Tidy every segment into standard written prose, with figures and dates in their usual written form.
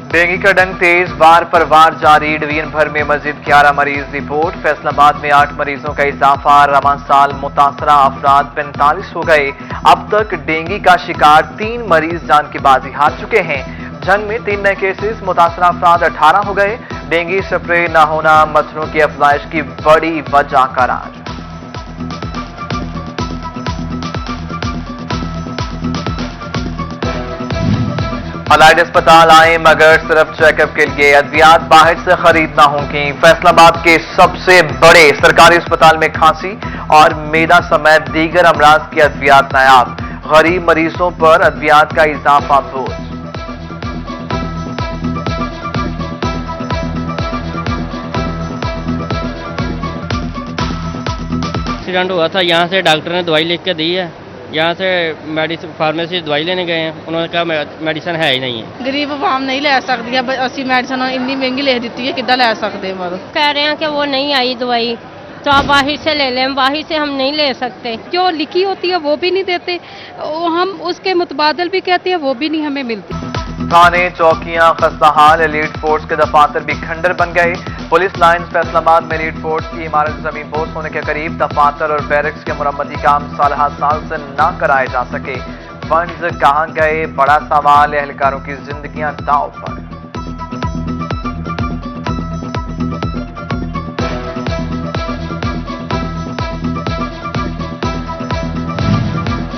Dengue का डंक तेज, वार पर वार जारी। डिवीजन भर में मजीद 11 मरीज रिपोर्ट। फैसलाबाद में 8 मरीजों का इजाफा। रवां साल मुतासरा अफराद 45 हो गए। अब तक डेंगू का शिकार 3 मरीज जान की बाजी हार चुके हैं। जंग में 3 नए केसेस, मुतासरा अफराद 18 हो गए। डेंगू स्प्रे न होना मच्छरों की अफजाइश की बड़ी वजह करार। अलाइड अस्पताल आए मगर सिर्फ चेकअप के लिए, अद्वियात बाहर से खरीदना होंगी। फैसलाबाद के सबसे बड़े सरकारी अस्पताल में खांसी और मेदा समेत दीगर अमराज की अद्वियात नायाब। गरीब मरीजों पर अद्वियात का इजाफा बोझ। एक्सीडेंट हुआ था, यहाँ से डॉक्टर ने दवाई लिख के दी है। यहाँ से मेडिसिन फार्मेसी दवाई लेने गए हैं, उन्होंने कहा मेडिसिन है ही नहीं है। गरीब आवाम नहीं ले सकती है, असि मेडिसिन इन्नी महंगी लिख दी है, कितना ले सकते हैं। कह रहे हैं कि वो नहीं आई दवाई, तो आप बाहर से ले लें। बाहर से हम नहीं ले सकते, जो लिखी होती है वो भी नहीं देते, हम उसके मुतबादल भी कहते हैं, वो भी नहीं हमें मिलती। थाने चौकियां खस्ताहाल, एलीट फोर्स के दफातर भी खंडर बन गए। पुलिस लाइन्स फैसलाबाद में एलीट फोर्स की इमारत जमीन पोस्ट होने के करीब। दफातर और बैरक्स के मुरम्मती काम साल से न कराए जा सके। फंड्स कहां गए, बड़ा सवाल। एहलकारों की जिंदगियां दांव पर।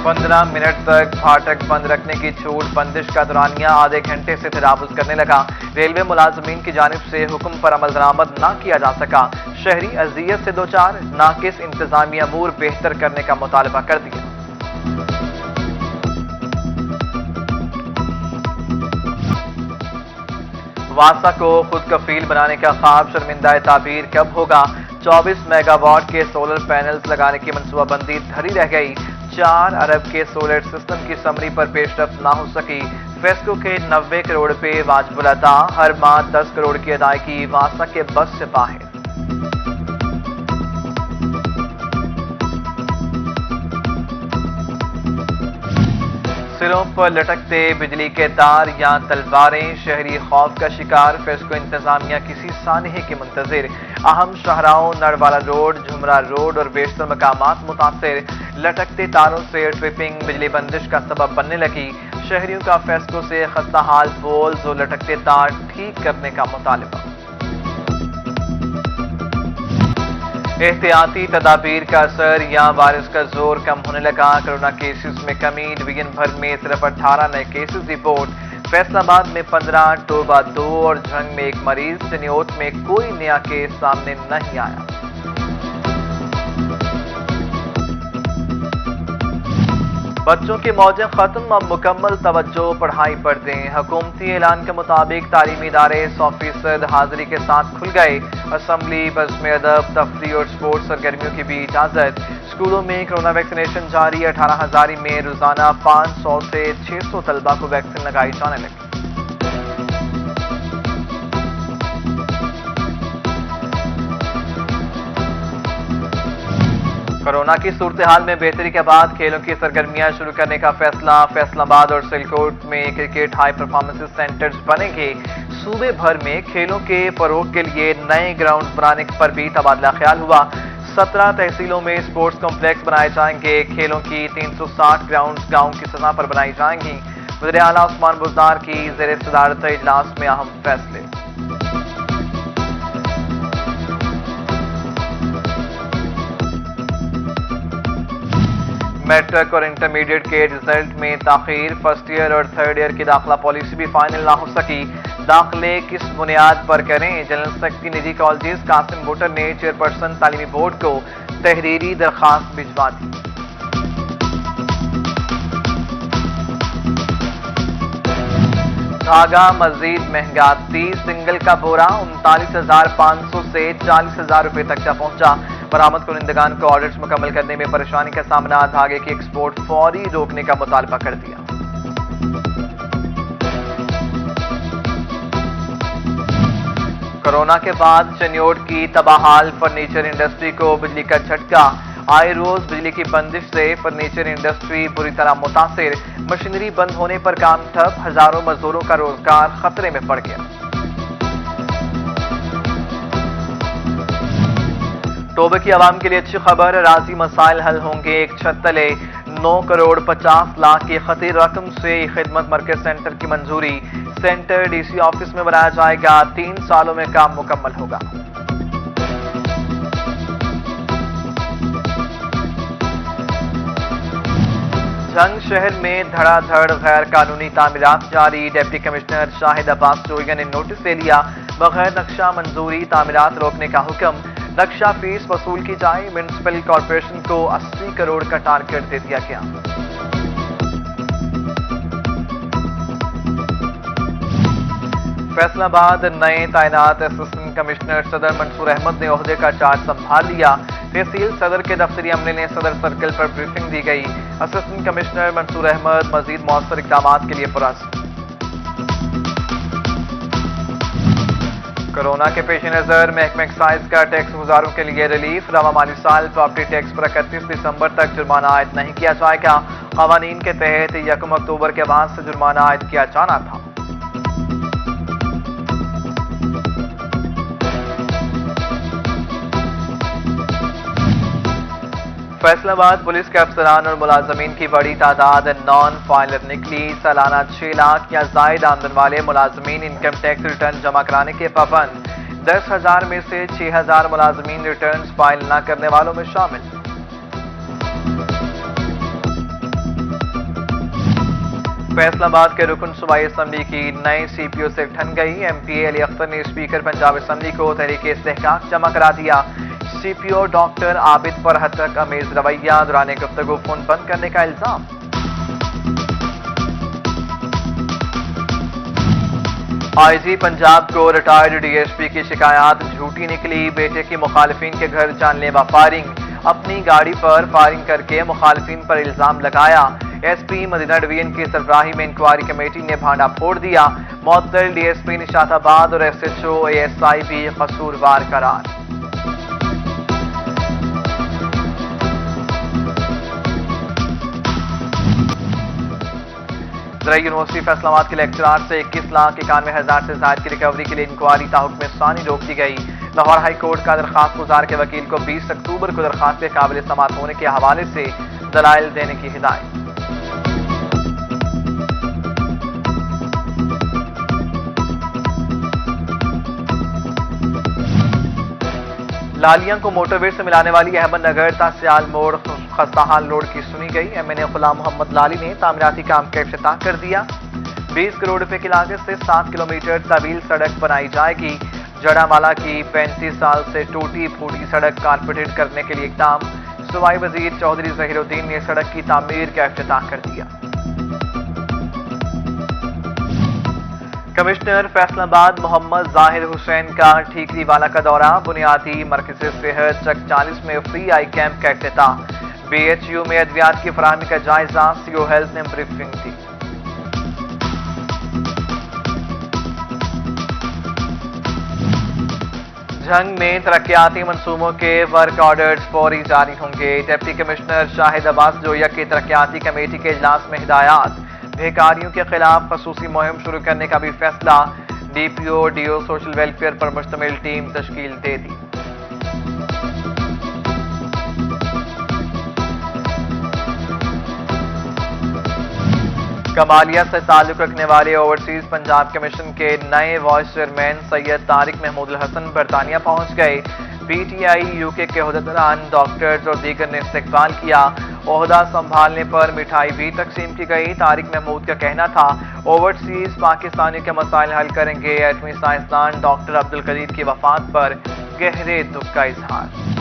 15 मिनट तक फाटक बंद रखने की छूट। बंदिश का दौरानिया आधे घंटे से तजावुज करने लगा। रेलवे मुलाजमीन की जानिब से हुक्म पर अमल दरामद न किया जा सका। शहरी अजियत से दो चार। नाकिस इंतजामी अमूर बेहतर करने का मुतालबा कर दिया। वासा को खुद कफील बनाने का ख्वाब शर्मिंदा ताबीर कब होगा। 24 मेगावाट के सोलर पैनल्स लगाने की मनसूबाबंदी धरी रह गई। 4 अरब के सोलर सिस्टम की समरी पर पेशरफ्त ना हो सकी। फेस्को के 90 करोड़ पे वाजिबुल अदा। हर माह 10 करोड़ की अदायगी वासा के बस से बाहर। सिरों पर लटकते बिजली के तार या तलवारें, शहरी खौफ का शिकार। फेस्को इंतजामिया किसी सानहे के मुंतजिर। अहम शाहराहों नरवाला रोड, झुमरा रोड और बेशतर मकामात मुतासिर। लटकते तारों से ट्रिपिंग बिजली बंदिश का सबब बनने लगी। शहरियों का फेस्को से खस्ता हाल पोल्स और लटकते तार ठीक करने का मुतालबा। एहतियाती तदाबीर का असर या वायरस का जोर कम होने लगा। कोरोना केसेस में कमी। डिवीजन भर में सिर्फ 18 नए केसेस रिपोर्ट। फैसलाबाद में 15, टोबा 2 और झंग में 1 मरीज। चनियोट में कोई नया केस सामने नहीं आया। बच्चों की मौजें खत्म, अब मुकम्मल तवज्जो पढ़ाई पर दें। हुकूमती ऐलान के मुताबिक तालीमी इदारे 100% हाजिरी के साथ खुल गए। असम्बली, बज़्म अदब, तफरी और स्पोर्ट्स सरगर्मियों की भी इजाजत। स्कूलों में कोरोना वैक्सीनेशन जारी। 18,000 में रोजाना 500 से 600 तलबा को वैक्सीन लगाई जाने लगी। कोरोना की सूरत हाल में बेहतरी के बाद खेलों की सरगर्मियां शुरू करने का फैसला। फैसलाबाद और सिलकोट में क्रिकेट हाई परफॉर्मेंस सेंटर्स बनेंगे। सूबे भर में खेलों के फरोग के लिए नए ग्राउंड बनाने पर भी तबादला ख्याल हुआ। 17 तहसीलों में स्पोर्ट्स कॉम्प्लेक्स बनाए जाएंगे। खेलों की 360 ग्राउंड गांव की सतह पर बनाई जाएंगी। वज़ीर आला उस्मान बुज़दार की ज़ेर सदारत इजलास में अहम फैसले। मैट्रिक और इंटरमीडिएट के रिजल्ट में ताखीर। फर्स्ट ईयर और थर्ड ईयर की दाखिला पॉलिसी भी फाइनल ना हो सकी। दाखिले किस बुनियाद पर करें। जनरल सेक्रेटरी निजी कॉलेजेस कासिम बुटर ने चेयरपर्सन तालीमी बोर्ड को तहरीरी दरखास्त भिजवा दी। धागा मजीद महंगा। 30 सिंगल का बोरा 39,500 से 40,000 रुपए तक जा पहुंचा। बरामद कुनिंदगान को ऑर्डर्स मुकम्मल करने में परेशानी का सामना। धागे की एक्सपोर्ट फौरी रोकने का मुतालबा कर दिया। कोरोना के बाद चनियोट की तबाहाल फर्नीचर इंडस्ट्री को बिजली का झटका। आए रोज बिजली की बंदिश से फर्नीचर इंडस्ट्री बुरी तरह मुतासिर, मशीनरी बंद होने पर काम ठप, हजारों मजदूरों का रोजगार खतरे में पड़ गया। तौबे की आवाम के लिए अच्छी खबर, राजी मसाइल हल होंगे। एक छत तले 9 करोड़ 50 लाख की खतीर रकम से खिदमत मरकज सेंटर की मंजूरी। सेंटर डीसी ऑफिस में बनाया जाएगा, 3 सालों में काम मुकम्मल होगा। जंग शहर में धड़ाधड़ गैर कानूनी तामीरात जारी। डिप्टी कमिश्नर शाहिद अब्बास जोया ने नोटिस दे लिया, बगैर नक्शा मंजूरी तामीरात रोकने का हुक्म। नक्शा फीस वसूल की जाए। म्युनिसिपल कॉरपोरेशन को 80 करोड़ का टारगेट दे दिया गया। फैसलाबाद नए तैनात असिस्टेंट कमिश्नर सदर मंसूर अहमद ने ओहदे का चार्ज संभाल लिया। तहसील सदर के दफ्तरी अमले ने सदर सर्कल पर ब्रीफिंग दी गई। असिस्टेंट कमिश्नर मंसूर अहमद मजीद मौसर इकदाम के लिए पुरस्कार। कोरोना के पेश नजर महकमा एक्साइज का टैक्स गुजारों के लिए रिलीफ। रवा माली साल प्रॉपर्टी टैक्स पर 31 दिसंबर तक जुर्माना आयद नहीं किया जाएगा। कवानीन के तहत 1 अक्टूबर के बाद से जुर्माना आयद किया जाना था। फैसलाबाद पुलिस के अफसरान और मुलाजमीन की बड़ी तादाद नॉन फाइलर निकली। सालाना 6 लाख या जायद आमदन वाले मुलाजमीन इनकम टैक्स रिटर्न जमा कराने के पाबंद। 10,000 में से 6,000 मुलाजमीन रिटर्न फाइल न करने वालों में शामिल। फैसलाबाद के रुकन सूबाई असम्बली की नई CPO से ठन गई। MP अली अख्तर ने स्पीकर पंजाब असम्बली को तहरीके इस्तेहकाक जमा करा दिया। CPO डॉक्टर आबिद पर हद तक अमेज रवैया, दौरान गुफ्तगू फोन बंद करने का इल्जाम। IG पंजाब को रिटायर्ड DSP की शिकायत झूठी निकली। बेटे की मुखालिफिन के घर जानलेवा फायरिंग, अपनी गाड़ी पर फायरिंग करके मुखालिफिन पर इल्जाम लगाया। SP मदीना डिवीजन की सरबराही में इंक्वायरी कमेटी ने भांडा फोड़ दिया। मुअत्तल DSP निशाताबाद और SHO ASI भी कसूरवार करार। यूनिवर्सिटी फैसलाबाद के लेक्चरार से 21,91,000 से ज्यादा की रिकवरी के लिए इंक्वायरी ताहुक्म सानी रोक दी गई। लाहौर हाई कोर्ट का दरखास्त गुजार के वकील को 20 अक्टूबर को दरखास्त के काबिल समाअत होने के हवाले से दलाइल देने की हिदायत। लालिया को मोटरवे से मिलाने वाली अहमदनगर ता सियाल मोड़ खस्ताहाल रोड की सुनी गई। MNA गुलाम मोहम्मद लाली ने तामीराती काम का इफ्तिताह कर दिया। 20 करोड़ रुपए की लागत से 7 किलोमीटर तवील सड़क बनाई जाएगी। जड़ामाला की 35 साल से टूटी फूटी सड़क कारपेटेड करने के लिए इकदाम। सूबाई वजीर चौधरी जहीरुद्दीन ने सड़क की तामीर का इफ्तिताह कर दिया। कमिश्नर फैसलाबाद मोहम्मद जाहिर हुसैन का ठीकरी वाला का दौरा। बुनियादी मरकज़ सेहत चक 40 में फ्री आई कैंप का इफ्तिताह। BHU में अद्वियात की फराहमी का जायजा। CO हेल्थ ने ब्रीफिंग दी। जंग में तरक्याती मंसूबों के वर्क ऑर्डर्स फौरी जारी होंगे। डिप्टी कमिश्नर शाहिद अब्बास जोया की तरक्याती कमेटी के इजलास में हिदायत। बेकारियों के खिलाफ खसूसी मुहिम शुरू करने का भी फैसला। DPO DO सोशल वेलफेयर पर मुश्तमिल टीम तश्कील दे दी। कमालिया से ताल्लुक रखने वाले ओवरसीज पंजाब कमीशन के नए वाइस चेयरमैन सैयद तारिक महमूद हसन बरतानिया पहुंच गए। PTI UK के ओहदेदारान, डॉक्टर्स और दीगर ने इस्तकबाल किया। ओहदा संभालने पर मिठाई भी तकसीम की गई। तारिक महमूद का कहना था ओवरसीज पाकिस्तानी के मसाइल हल करेंगे। एटमी साइंसदान डॉक्टर अब्दुल कदीर की वफात पर गहरे दुख का इजहार।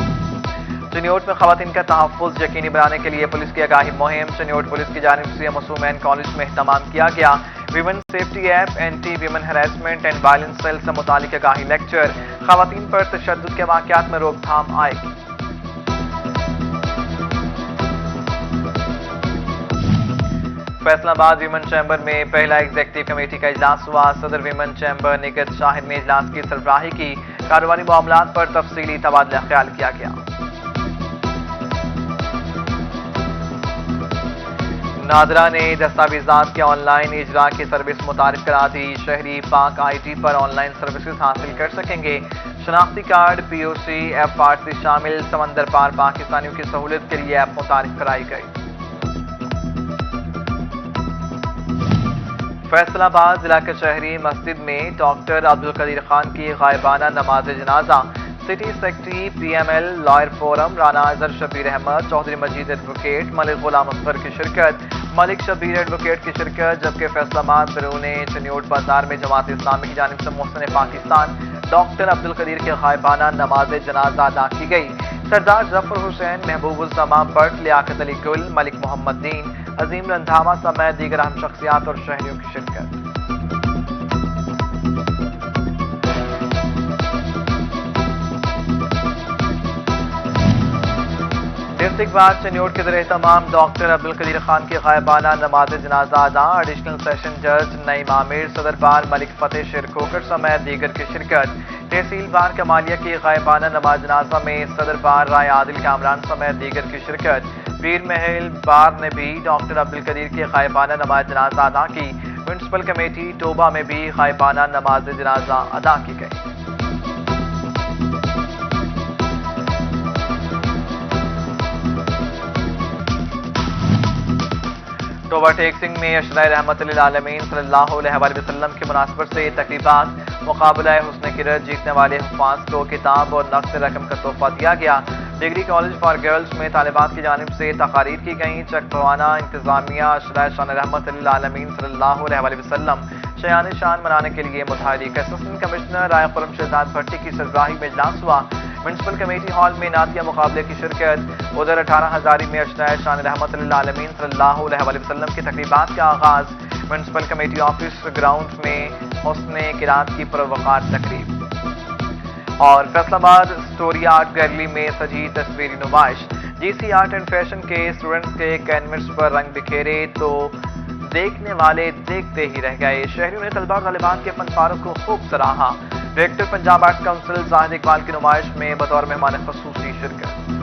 चनियोट में खवातीन का तहफ़्फ़ुज़ यकीनी बनाने के लिए पुलिस की आगाही मुहिम। चनियोट पुलिस की जानिब से मसूमैन कॉलेज में एहतमाम किया गया। Women safety app, anti women harassment and violence cell से मुतालिक आगाही लेक्चर। खवातीन पर तशद्दुद के वाक़यात में रोकथाम आएगी। फैसलाबाद विमेन चैम्बर में पहला एग्जीक्यूटिव कमेटी का इजलास हुआ। सदर विमेन चैम्बर निगत शाहिद ने इजलास की सरबराही की। कारोबारी मामलात पर तफसीली तबादला ख्याल किया गया। नादरा ने दस्तावेजात के ऑनलाइन इजरा की सर्विस मुतारिफ करा दी। शहरी पाक आईटी पर ऑनलाइन सर्विसेज हासिल कर सकेंगे। शनाख्ती कार्ड, पीओसी, एफ-8 से शामिल समंदर पार पाकिस्तानियों की सहूलियत के लिए ऐप मुतारिफ कराई गई। फैसलाबाद जिला कचहरी मस्जिद में डॉक्टर अब्दुल कदीर खान की गायबाना नमाज जनाजा। City secretary, PML, lawyer forum, Rana Azhar, Shabbir Ahmed, Chaudhry Majeed advocate, Malik Ghulam Akhtar की शिरकत, मलिक शबीर एडवोकेट की शिरकत। जबकि फैसलाबाद बिरूने चन्योट बाजार में जमात इस्लामी की जानिब से मोहसिन पाकिस्तान डॉक्टर अब्दुल कदीर के गायबाना नमाज जनाजा अदा की गई। सरदार जफर हुसैन, महबूबुल जमा भट्ट, लियाकत अली गुल, मलिक मोहम्मद दीन, अजीम रंधावा समेत दीगर अहम शख्सियात और शहरियों की शिरकत। डिस्ट्रिक्ट बार चन्योट के ज़रिए तमाम डॉक्टर अब्दुल कदीर खान की गायबाना नमाज जनाजा अदा। एडिशनल सेशन जज नईम आमिर, सदर बार मलिक फतेह शेर खोकर समेत दीगर की शिरकत। तहसील बार कमालिया की गायबाना नमाज जनाजा में सदर बार राय आदिल कामरान समेत दीगर की शिरकत। पीर महल बार ने भी डॉक्टर अब्दुल कदीर की गायबाना नमाज जनाजा अदा की। म्यूनसिपल कमेटी टोबा में भी गायबाना नमाज जनाजा अदा की गई। टोबा टेक सिंह में अशराए रहमत लिल आलमीन सल्लल्लाहु अलैहि वसल्लम की मुनासबत से तकरीबात। मुकाबला हुस्न किरत जीतने वाले हुफ़ाज़ को किताब और नक़द रकम का तोहफा दिया गया। डिग्री कॉलेज फॉर गर्ल्स में तालिबात की जानिब से तकारीर की गई। चकवाना इंतजामिया अशराए शान रहमत लिल आलमीन सल्लल्लाहु अलैहि वसल्लम शयान शान मनाने के लिए मुतहरिक। असिस्टेंट कमिश्नर राय खुर्रम शहजाद भट्टी की सरबराही में इजलास हुआ। म्यूनसिपल कमेटी हॉल में नातिया मुकाबले की शिरकत। उधर 18 हज़ारी में अशराए शान रहमत लिल आलमीन सल्लल्लाहु अलैहि वसल्लम की तकरीबात का आगाज। म्यूनसिपल कमेटी ऑफिस ग्राउंड में हुस्न किरात की पुरवकार तकरीब। और फैसलाबाद स्टोरी आर्ट गैलरी में सजी तस्वीरी नुमाइश। जीसी आर्ट एंड फैशन के स्टूडेंट्स के कैनवस पर रंग बिखेरे तो देखने वाले देखते ही रह गए। शहरियों ने तलबा तालिबान के फनकारों को खूब सराहा। Director Punjab art council Zahid Iqbal की नुमाइश में बतौर मेहमान ख़ुसूसी शिरकत।